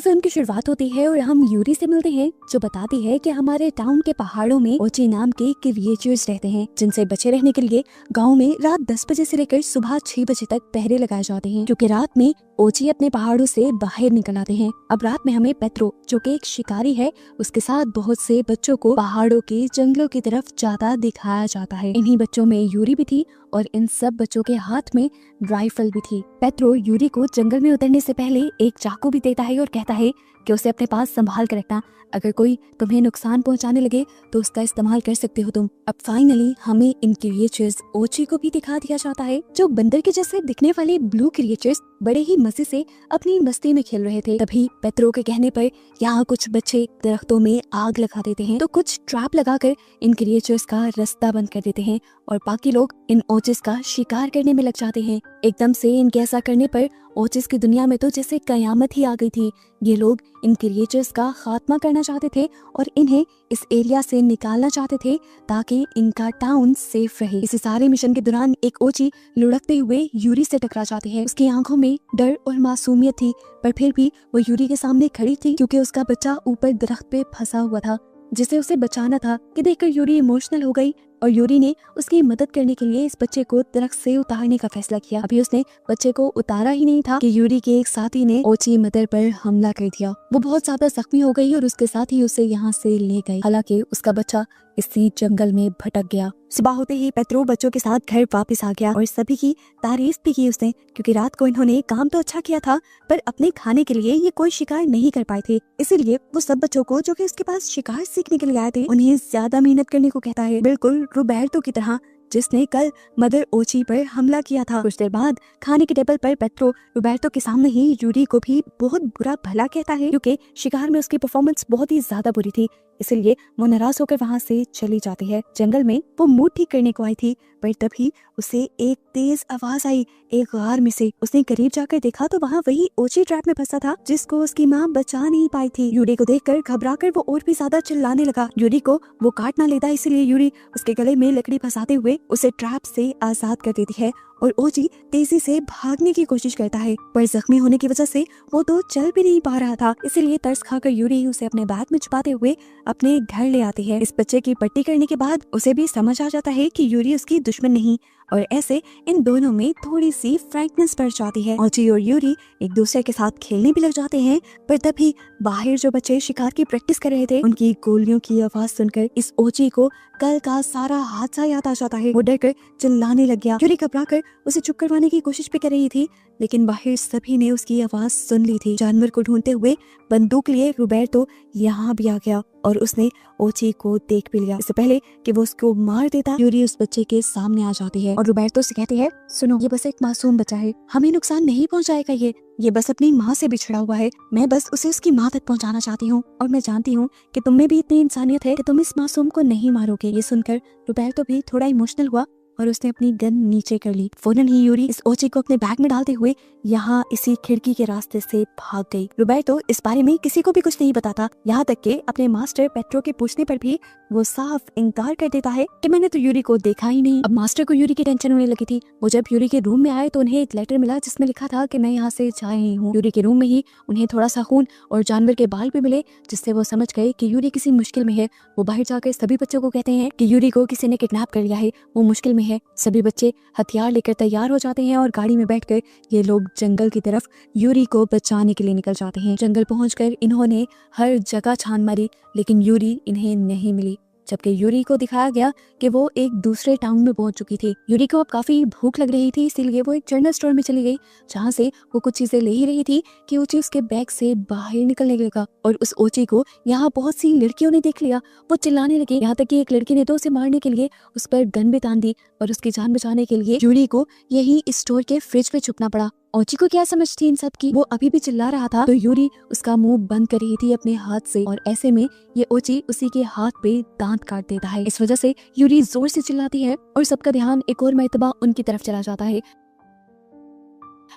Film की शुरुआत होती है और हम यूरी से मिलते हैं, जो बताती है कि हमारे टाउन के पहाड़ों में ओची नाम के क्रिएचर्स रहते हैं, जिनसे बचे रहने के लिए गांव में रात 10 बजे से लेकर सुबह 6 बजे तक पहरे लगाए जाते हैं, क्योंकि रात में ओची अपने पहाड़ों से बाहर निकल आते हैं। अब रात में हमें पेत्रो, जो कि एक शिकारी है, उसके साथ बहुत से बच्चों को पहाड़ों के जंगलों की तरफ जाता दिखाया जाता है। इन्हीं बच्चों में यूरी भी थी और इन सब बच्चों के हाथ में राइफल भी थी। पेत्रो यूरी को जंगल में उतरने से पहले एक चाकू भी देता है और कहता है कि उसे अपने पास संभाल कर रखना, अगर कोई तुम्हें नुकसान पहुंचाने लगे तो उसका इस्तेमाल कर सकते हो तुम। अब फाइनली हमें इन क्रिएचर्स ओची को भी दिखा दिया जाता है, जो बंदर के जैसे दिखने वाले ब्लू क्रिएचर्स बड़े ही मजे से अपनी मस्ती में खेल रहे थे। तभी पेत्रो के कहने पर यहाँ कुछ बच्चे दरख्तों में आग लगा देते हैं, तो कुछ ट्रैप लगाकर इन क्रिएचर्स का रास्ता बंद कर देते हैं और बाकी लोग इन ओचिस का शिकार करने में लग जाते हैं। एकदम से इनके ऐसा करने पर ओचिस की दुनिया में तो जैसे कयामत ही आ गई थी। ये लोग इन क्रिएचर्स का खात्मा करना चाहते थे और इन्हें इस एरिया से निकालना चाहते थे ताकि इनका टाउन सेफ रहे। इस सारे मिशन के दौरान एक ओची लुढ़कते हुए यूरी से टकरा जाती है। उसकी आंखों में डर और मासूमियत थी, पर फिर भी वो यूरी के सामने खड़ी थी क्योंकि उसका बच्चा ऊपर दरख्त पे फंसा हुआ था, जिसे उसे बचाना था। कि देखकर यूरी इमोशनल हो गई और यूरी ने उसकी मदद करने के लिए इस बच्चे को दरख्त से उतारने का फैसला किया। अभी उसने बच्चे को उतारा ही नहीं था कि यूरी के एक साथी ने ओची मदर पर हमला कर दिया। वो बहुत ज्यादा जख्मी हो गई और उसके साथ ही उसे यहाँ से ले गई। हालांकि उसका बच्चा इसी जंगल में भटक गया। सुबह होते ही पेत्रो बच्चों के साथ घर वापस आ गया और सभी की तारीफ भी की उसने, क्योंकि रात को इन्होंने काम तो अच्छा किया था पर अपने खाने के लिए ये कोई शिकार नहीं कर पाए थे। इसीलिए वो सब बच्चों को जो कि उसके पास शिकार सीखने के लिए आए थे, उन्हें ज्यादा मेहनत करने को कहता है, बिल्कुल रोबर्टो की तरह, जिसने कल मदर ओची पर हमला किया था। कुछ देर बाद खाने के टेबल पर पेत्रो रोबर्टो के सामने ही यूरी को भी बहुत बुरा भला कहता है, क्योंकि शिकार में उसकी परफॉर्मेंस बहुत ही ज्यादा बुरी थी। इसलिए वो नाराज होकर वहाँ से चली जाती है। जंगल में वो मूड ठीक करने को आई थी, पर तभी उसे एक तेज आवाज आई एक गार में से। उसने करीब जाकर देखा तो वहाँ वही ओची ट्रैप में फंसा था, जिसको उसकी माँ बचा नहीं पाई थी। यूरी को देखकर घबराकर वो और भी ज्यादा चिल्लाने लगा। यूरी को वो काट ना लेता, इसलिए यूरी उसके गले में लकड़ी फंसाते हुए उसे ट्रैप से आजाद कर देती है और ओची तेजी से भागने की कोशिश करता है, पर जख्मी होने की वजह से वो तो चल भी नहीं पा रहा था। इसीलिए तरस खाकर यूरी उसे अपने बैग में छुपाते हुए अपने घर ले आती है। इस बच्चे की पट्टी करने के बाद उसे भी समझ आ जाता है कि यूरी उसकी दुश्मन नहीं, और ऐसे इन दोनों में थोड़ी सी फ्रैंकनेस बढ़ जाती है। ओची और यूरी एक दूसरे के साथ खेलने भी लग जाते हैं, पर तभी बाहर जो बच्चे शिकार की प्रैक्टिस कर रहे थे, उनकी गोलियों की आवाज सुनकर इस ओची को कल का सारा हादसा याद आ जाता है। वो डरकर चिल्लाने लग गया। यूरी घबराकर उसे चुप करवाने की कोशिश भी कर रही थी, लेकिन बाहर सभी ने उसकी आवाज सुन ली थी। जानवर को ढूंढते हुए बंदूक लिए रोबर्टो यहाँ भी आ गया और उसने ओची को देख भी लिया। इससे पहले कि वो उसको मार देता, यूरी उस बच्चे के सामने आ जाती है और रोबर्टो से कहती है, सुनो, ये बस एक मासूम बच्चा है, हमें नुकसान नहीं पहुंचाएगा। ये बस अपनी माँ से बिछड़ा हुआ है। मैं बस उसे उसकी माँ तक पहुंचाना चाहती हूँ और मैं जानती हूँ कि तुम में भी इतनी इंसानियत है कि तुम इस मासूम को नहीं मारोगे। ये सुनकर रोबर्टो भी थोड़ा इमोशनल हुआ और उसने अपनी गन नीचे कर ली। फौरन ही यूरी इस ओची को अपने बैग में डालते हुए यहाँ इसी खिड़की के रास्ते से भाग गई। रोबर्टो इस बारे में किसी को भी कुछ नहीं बताता, यहाँ तक कि अपने मास्टर पेट्रो के पूछने पर भी वो साफ इनकार कर देता है कि मैंने तो यूरी को देखा ही नहीं। अब मास्टर को यूरी की टेंशन होने लगी थी। वो जब यूरी के रूम में आए तो उन्हें एक लेटर मिला जिसमें लिखा था कि मैं यहाँ से जा रही हूँ। यूरी के रूम में ही उन्हें थोड़ा सा खून और जानवर के बाल भी मिले, जिससे वो समझ गए कि यूरी किसी मुश्किल में है। वो बाहर जाकर सभी बच्चों को कहते हैं कि यूरी को किसी ने किडनैप कर लिया है, वो मुश्किल में है। सभी बच्चे हथियार लेकर तैयार हो जाते हैं और गाड़ी में बैठकर ये लोग जंगल की तरफ यूरी को बचाने के लिए निकल जाते हैं। जंगल पहुंचकर इन्होंने हर जगह छान मारी, लेकिन यूरी इन्हें नहीं मिली। जबकि यूरी को दिखाया गया कि वो एक दूसरे टाउन में पहुंच चुकी थी। यूरी को अब काफी भूख लग रही थी, इसीलिए वो एक जनरल स्टोर में चली गई, जहां से वो कुछ चीजें ले ही रही थी कि ओची उसके बैग से बाहर निकलने लगा और उस ओची को यहाँ बहुत सी लड़कियों ने देख लिया। वो चिल्लाने लगी, यहाँ तक कि एक लड़की ने तो उसे मारने के लिए उस पर गन भी तान दी और उसकी जान बचाने के लिए यूरी को यही स्टोर के फ्रिज पे छुपना पड़ा। ओची को क्या समझ थी इन सब की? वो अभी भी चिल्ला रहा था तो यूरी उसका मुंह बंद कर रही थी अपने हाथ से, और ऐसे में ये ओची उसी के हाथ पे दांत काट देता है। इस वजह से यूरी जोर से चिल्लाती है और सबका ध्यान एक और मर्तबा उनकी तरफ चला जाता है।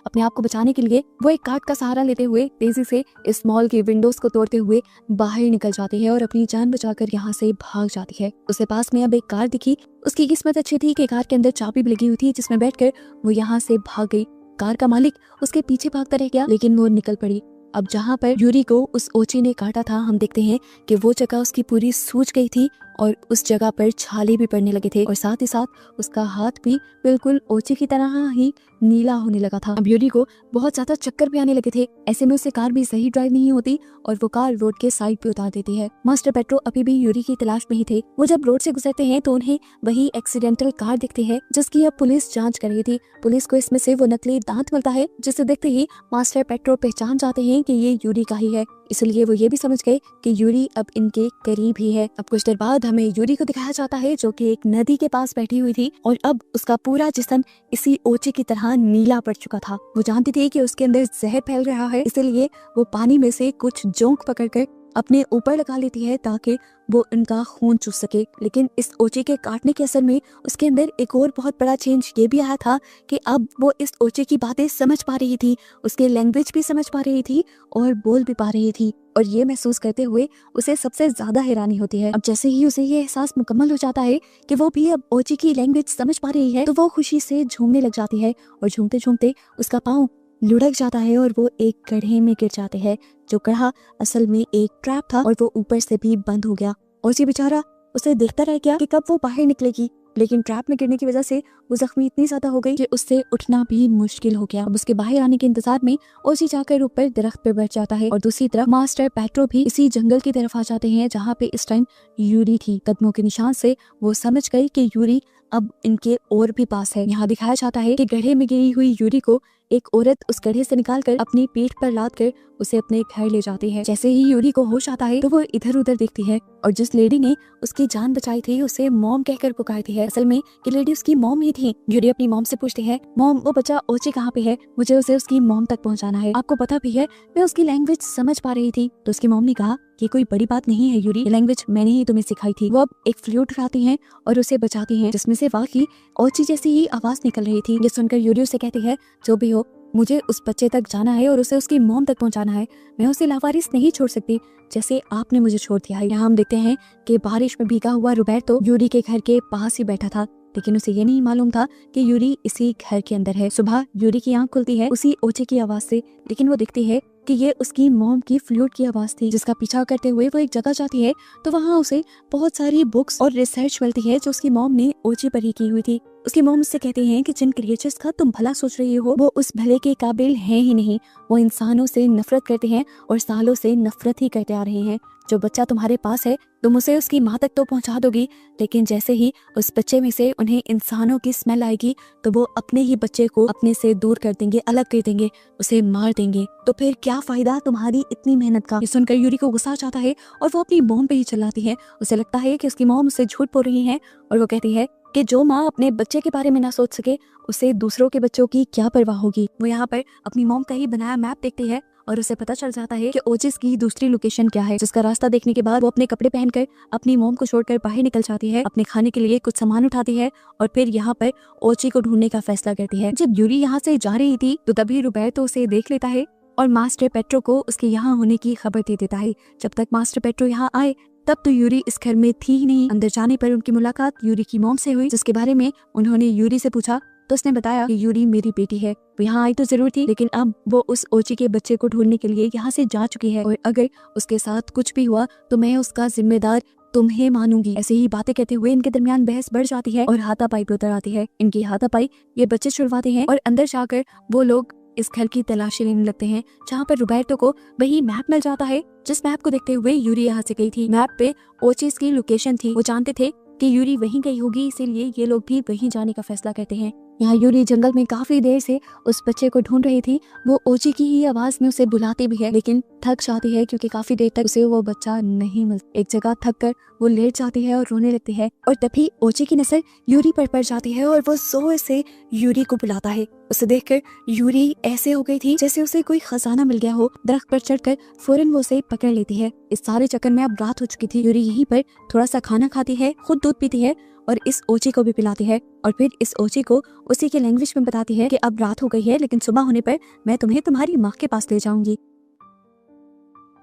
अपने आप को बचाने के लिए वो एक काट का सहारा लेते हुए तेजी से इस मॉल के विंडोज को तोड़ते हुए बाहर निकल जाती है और अपनी जान बचाकर यहाँ से भाग जाती है। उसे पास में अब एक कार दिखी। उसकी किस्मत अच्छी थी कि कार के अंदर चाबी भी लगी हुई थी, जिसमें बैठकर वो यहाँ से भाग गई। कार का मालिक उसके पीछे भागता रह गया, लेकिन वो निकल पड़ी अब जहाँ पर यूरी को उस ओची ने काटा था, हम देखते हैं कि वो जगह उसकी पूरी सूज गई थी और उस जगह पर छाले भी पड़ने लगे थे और साथ ही साथ उसका हाथ भी बिल्कुल ओची की तरह ही नीला होने लगा था। अब यूरी को बहुत ज्यादा चक्कर भी आने लगे थे। ऐसे में उससे कार भी सही ड्राइव नहीं होती और वो कार रोड के साइड पे उतार देती है। मास्टर पेट्रो अभी भी यूरी की तलाश में ही थे। वो जब रोड से गुजरते हैं तो उन्हें वही एक्सीडेंटल कार दिखती है जिसकी अब पुलिस जांच कर रही थी। पुलिस को इसमें से वो नकली दांत मिलता है जिसे देखते ही मास्टर पेट्रो पहचान जाते हैं कि ये यूरी का ही है। इसलिए वो ये भी समझ गए कि यूरी अब इनके करीब ही है। अब कुछ देर बाद हमें यूरी को दिखाया जाता है जो कि एक नदी के पास बैठी हुई थी और अब उसका पूरा जिस्म इसी ओची की तरह नीला पड़ चुका था। वो जानती थी कि उसके अंदर जहर फैल रहा है, इसलिए वो पानी में से कुछ जोंक पकड़कर अपने ऊपर लगा लेती है ताकि वो उनका खून चूस सके। लेकिन इस ओची के काटने के असर में उसके अंदर एक और बहुत बड़ा चेंज ये भी आया था कि अब वो इस ओची की बातें समझ पा रही थी, उसके लैंग्वेज भी समझ पा रही थी और बोल भी पा रही थी। और ये महसूस करते हुए उसे सबसे ज्यादा हैरानी होती है। अब जैसे ही उसे ये एहसास मुकम्मल हो जाता है कि वो भी अब ओची की लैंग्वेज समझ पा रही है तो वो खुशी से झूमने लग जाती है और झूमते झूमते उसका पाँव लुढ़क जाता है और वो एक गड्ढे में गिर जाते हैं। जो गड्ढा असल में एक ट्रैप था और वो ऊपर से भी बंद हो गया। और ये बेचारा उसे देखता रह गया कि कब वो बाहर निकलेगी, लेकिन ट्रैप में गिरने की वजह से वो जख्मी इतनी ज्यादा हो गई कि उससे उठना भी मुश्किल हो गया। अब उसके बाहर आने के इंतजार में ओसी जाकर ऊपर दरख्त पर बैठ जाता है और दूसरी तरफ मास्टर पेट्रो भी इसी जंगल की तरफ आ जाते हैं जहाँ पे इस टाइम यूरी थी। कदमों के निशान से वो समझ गई कि यूरी अब इनके और भी पास है। यहाँ दिखाया जाता है कि गड्ढे में गिरी हुई यूरी को एक औरत उस गड्ढे से निकालकर अपनी पीठ पर लाद कर उसे अपने घर ले जाती है। जैसे ही यूरी को होश आता है तो वो इधर उधर देखती है और जिस लेडी ने उसकी जान बचाई थी उसे मॉम कहकर पुकारती है। असल में ये लेडी उसकी मॉम ही थी। यूरी अपनी मॉम से पूछती है, मॉम वो बच्चा ओची कहाँ पे है, मुझे उसे उसकी मॉम तक पहुँचाना है। आपको पता भी है मैं उसकी लैंग्वेज समझ पा रही थी। तो उसकी मॉम ने कहा, ये कोई बड़ी बात नहीं है यूरी, ये लैंग्वेज मैंने ही तुम्हें सिखाई थी। वो अब एक फ्लूट उठाती हैं और उसे बचाती हैं जिसमें से वाकई ओची जैसी ही आवाज निकल रही थी। ये सुनकर यूरी उसे कहती है, जो भी हो मुझे उस बच्चे तक जाना है और उसे उसकी मॉम तक पहुंचाना है। मैं उसे लावारिस नहीं छोड़ सकती जैसे आपने मुझे छोड़ दिया है। यहाँ हम देखते हैं कि बारिश में भीगा हुआ रोबर्टो यूरी के घर के पास ही बैठा था, लेकिन उसे ये नहीं मालूम था कि यूरी इसी घर के अंदर है। सुबह यूरी की आंख खुलती है उसी ओची की आवाज से, लेकिन वो दिखती है कि ये उसकी मॉम की फ्लूट की आवाज थी। जिसका पीछा करते हुए वो एक जगह जाती है तो वहाँ उसे बहुत सारी बुक्स और रिसर्च मिलती है जो उसकी मॉम ने ओची पर ही की हुई थी। उसकी मॉम उससे कहती हैं कि जिन क्रिएचर्स का तुम भला सोच रही हो वो उस भले के काबिल हैं ही नहीं, वो इंसानों से नफरत करते हैं और सालों से नफरत ही करते आ रहे हैं। जो बच्चा तुम्हारे पास है तुम उसे उसकी माँ तक तो पहुंचा दोगी, लेकिन जैसे ही उस बच्चे में से उन्हें इंसानों की स्मेल आएगी तो वो अपने ही बच्चे को अपने से दूर कर देंगे, अलग कर देंगे, उसे मार देंगे। तो फिर क्या फायदा तुम्हारी इतनी मेहनत का। ये सुनकर यूरी को गुस्सा आ जाता है और वो अपनी मॉम पे ही चिल्लाती है। उसे लगता है कि उसकी मॉम उसे झूठ बोल रही है और वो कहती है कि जो माँ अपने बच्चे के बारे में ना सोच सके उसे दूसरों के बच्चों की क्या परवाह होगी। वो यहाँ पर अपनी मॉम का ही बनाया मैप देखती है और उसे पता चल जाता है कि ओचिस की दूसरी लोकेशन क्या है। जिसका रास्ता देखने के बाद वो अपने कपड़े पहनकर अपनी मॉम को छोड़कर बाहर निकल जाती है, अपने खाने के लिए कुछ सामान उठाती है और फिर यहाँ पर ओची को ढूंढने का फैसला करती है। जब यूरी यहाँ से जा रही थी तो तभी रोबर्टो उसे देख लेता है और मास्टर पेट्रो को उसके यहाँ होने की खबर दे देता है। जब तक मास्टर पेट्रो यहाँ आए तब तो यूरी इस घर में थी ही नहीं। अंदर जाने पर उनकी मुलाकात यूरी की मॉम से हुई, जिसके बारे में उन्होंने यूरी से पूछा तो उसने बताया कि यूरी मेरी बेटी है। वो यहाँ आई तो जरूर थी, लेकिन अब वो उस ओची के बच्चे को ढूंढने के लिए यहाँ से जा चुकी है और अगर उसके साथ कुछ भी हुआ तो मैं उसका जिम्मेदार तुम्हें मानूंगी। ऐसे ही बातें कहते हुए इनके दरमियान बहस बढ़ जाती है और हाथापाई भी उतर आती है। इनकी हाथापाई ये बच्चे छुड़वाते हैं और अंदर जाकर वो लोग इस घर की तलाशी लेने लगते हैं, जहाँ पर रोबर्टो को वही मैप मिल जाता है जिस मैप को देखते हुए यूरी यहाँ से गई थी। मैप पे ओचिस की लोकेशन थी। वो जानते थे कि यूरी वहीं गई होगी, इसीलिए ये लोग भी वहीं जाने का फैसला करते हैं। यहाँ यूरी जंगल में काफी देर से उस बच्चे को ढूंढ रही थी। वो ओची की ही आवाज में उसे बुलाती भी है, लेकिन थक जाती है क्योंकि काफी देर तक उसे वो बच्चा नहीं मिलता। एक जगह थक कर वो लेट जाती है और रोने लगती है और तभी ओची की नजर यूरी पर पड़ जाती है और वो जोर से यूरी को बुलाता है। उसे देखकर यूरी ऐसे हो गई थी जैसे उसे कोई खजाना मिल गया हो। दरख्त पर चढ़कर फौरन वो उसे पकड़ लेती है। इस सारे चक्कर में अब रात हो चुकी थी। यूरी यहीं पर थोड़ा सा खाना खाती है, खुद दूध पीती है और इस ओची को भी पिलाती है और फिर इस ओची को उसी के लैंग्वेज में बताती है कि अब रात हो गई है, लेकिन सुबह होने पर मैं तुम्हें तुम्हारी माँ के पास ले जाऊंगी।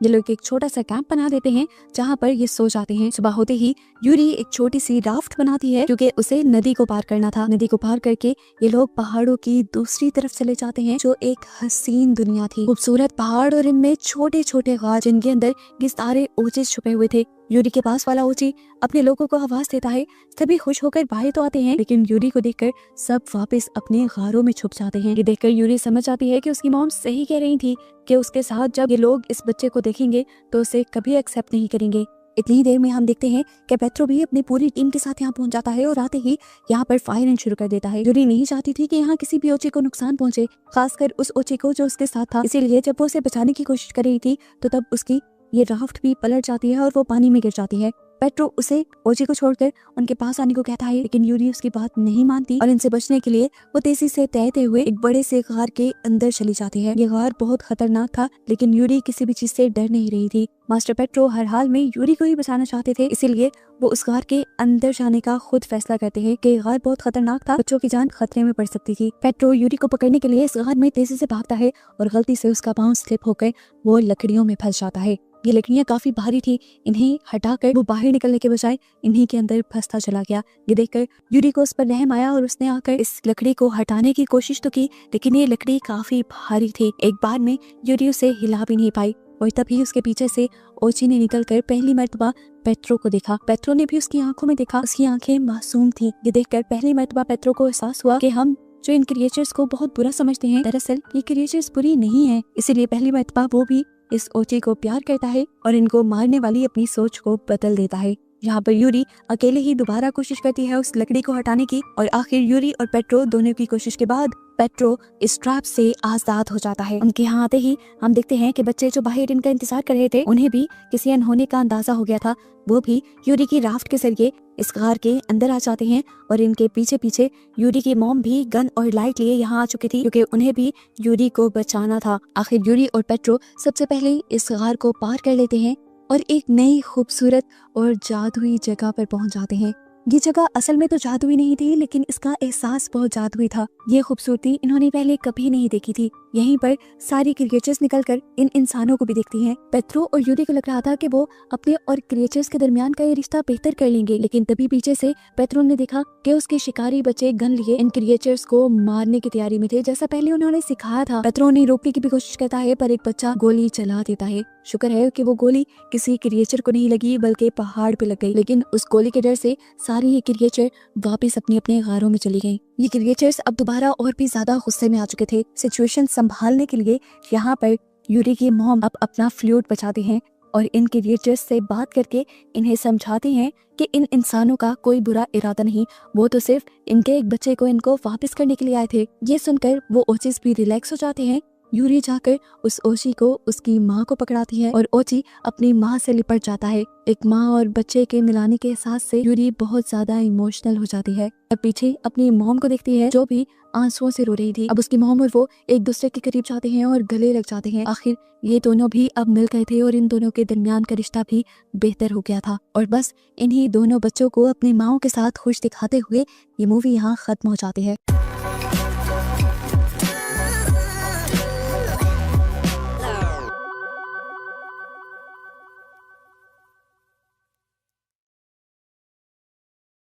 ये लोग एक छोटा सा कैंप बना देते हैं जहाँ पर ये सो जाते हैं। सुबह होते ही यूरी एक छोटी सी राफ्ट बनाती है क्योंकि उसे नदी को पार करना था। नदी को पार करके ये लोग पहाड़ों की दूसरी तरफ चले जाते हैं जो एक हसीन दुनिया थी। खूबसूरत पहाड़ और इनमें छोटे छोटे गार जिनके अंदर ये सारे ओचेस छुपे हुए थे। यूरी के पास वाला ओची अपने लोगों को आवाज देता है। सभी खुश होकर बाहर तो आते हैं लेकिन यूरी को देखकर सब वापस अपने गारों में छुप जाते हैं। ये देखकर यूरी समझ जाती है कि उसकी मॉम सही कह रही थी कि उसके साथ जब ये लोग इस बच्चे को देखेंगे तो उसे कभी एक्सेप्ट नहीं करेंगे। इतनी ही देर में हम देखते हैं कि पेट्रो भी अपनी पूरी टीम के साथ यहाँ पहुंच जाता है और आते ही यहाँ पर फायरिंग शुरू कर देता है। यूरी नहीं चाहती थी कि यहाँ किसी भी ओचे को नुकसान पहुंचे, खासकर उस ओचे को जो उसके साथ था। इसीलिए जब वो उसे बचाने की कोशिश कर रही थी तो तब उसकी ये राफ्ट भी पलट जाती है और वो पानी में गिर जाती है। पेट्रो उसे ओची को छोड़कर उनके पास आने को कहता है लेकिन यूरी उसकी बात नहीं मानती और इनसे बचने के लिए वो तेजी से तैरते हुए एक बड़े से गार के अंदर चली जाती है। ये गार बहुत खतरनाक था लेकिन यूरी किसी भी चीज से डर नहीं रही थी। मास्टर पेट्रो हर हाल में यूरी को ही बचाना चाहते थे, इसीलिए वो उस गार के अंदर जाने का खुद फैसला करते हैं कि गार बहुत खतरनाक था, बच्चों की जान खतरे में पड़ सकती थी। पेट्रो यूरी को पकड़ने के लिए इस गार में तेजी से भागता है और गलती से उसका पाँव स्लिप होकर वो लकड़ियों में फंस जाता है। ये लकड़ियां काफी भारी थी, इन्हें हटाकर वो बाहर निकलने के बजाय इन्हीं के अंदर फंसता चला गया। ये देखकर यूरी को उस पर रहम आया और उसने आकर इस लकड़ी को हटाने की कोशिश तो की लेकिन ये लकड़ी काफी भारी थी। एक बार में यूरी उसे हिला भी नहीं पाई और तभी उसके पीछे से ओची ने निकलकर पहली मर्तबा पेट्रो को देखा। पेट्रो ने भी उसकी आंखों में देखा, उसकी आंखें मासूम थी। ये देखकर पहली मर्तबा पेट्रो को एहसास हुआ कि हम जो इन क्रिएचर्स को बहुत बुरा समझते हैं, दरअसल ये क्रिएचर्स बुरी नहीं है। इसीलिए पहली मर्तबा वो भी इस ओची को प्यार करता है और इनको मारने वाली अपनी सोच को बदल देता है। यहाँ पर यूरी अकेले ही दोबारा कोशिश करती है उस लकड़ी को हटाने की और आखिर यूरी और पेट्रो दोनों की कोशिश के बाद पेट्रो इस ट्रैप से आजाद हो जाता है। उनके यहाँ आते ही हम देखते हैं कि बच्चे जो बाहर इनका इंतजार कर रहे थे उन्हें भी किसी अनहोनी का अंदाजा हो गया था। वो भी यूरी की राफ्ट के जरिए इस गार के अंदर आ जाते हैं और इनके पीछे पीछे यूरी की मॉम भी गन और लाइट लिए यहाँ आ चुकी थी क्योंकि उन्हें भी यूरी को बचाना था। आखिर यूरी और पेट्रो सबसे पहले इस गार को पार कर लेते हैं और एक नई खूबसूरत और जादुई जगह पर पहुंच जाते हैं। ये जगह असल में तो जादुई नहीं थी लेकिन इसका एहसास बहुत जादुई था। ये खूबसूरती इन्होंने पहले कभी नहीं देखी थी। यहीं पर सारी क्रिएचर्स निकलकर इन इंसानों को भी देखती हैं। पेट्रो और यूरी को लग रहा था कि वो अपने और क्रिएचर्स के दरमियान का ये रिश्ता बेहतर कर लेंगे लेकिन तभी पीछे से पेट्रो ने देखा कि उसके शिकारी बच्चे गन लिए इन क्रिएचर्स को मारने की तैयारी में थे जैसा पहले उन्होंने सिखाया था। पेट्रो ने रोकने की भी कोशिश करता है पर एक बच्चा गोली चला देता है। शुक्र है कि वो गोली किसी क्रिएचर को नहीं लगी बल्कि पहाड़ पे लग गई, लेकिन उस गोली के डर से सारी ये क्रिएचर वापस अपने अपने गारों में चली गईं। ये क्रिएचर्स अब दोबारा और भी ज्यादा गुस्से में आ चुके थे। सिचुएशन संभालने के लिए यहाँ पर यूरी की मॉम अब अपना फ्लूट बचाते हैं और इन क्रिएचर्स से बात करके इन्हें समझाते हैं कि इन इंसानों का कोई बुरा इरादा नहीं, वो तो सिर्फ इनके एक बच्चे को इनको वापस करने के लिए आए थे। ये सुनकर वो ओचिस भी रिलैक्स हो जाते हैं। यूरी जाकर उस ओची को उसकी माँ को पकड़ाती है और ओची अपनी माँ से लिपट जाता है। एक माँ और बच्चे के मिलाने के एहसास से यूरी बहुत ज्यादा इमोशनल हो जाती है और पीछे अपनी मॉम को देखती है जो भी आंसुओं से रो रही थी। अब उसकी मॉम और वो एक दूसरे के करीब जाते हैं और गले लग जाते हैं। आखिर ये दोनों भी अब मिल गए थे और इन दोनों के दरमियान का रिश्ता भी बेहतर हो गया था। और बस इन्हीं दोनों बच्चों को अपनी माँओं के साथ खुश दिखाते हुए ये मूवी यहाँ खत्म हो जाती है।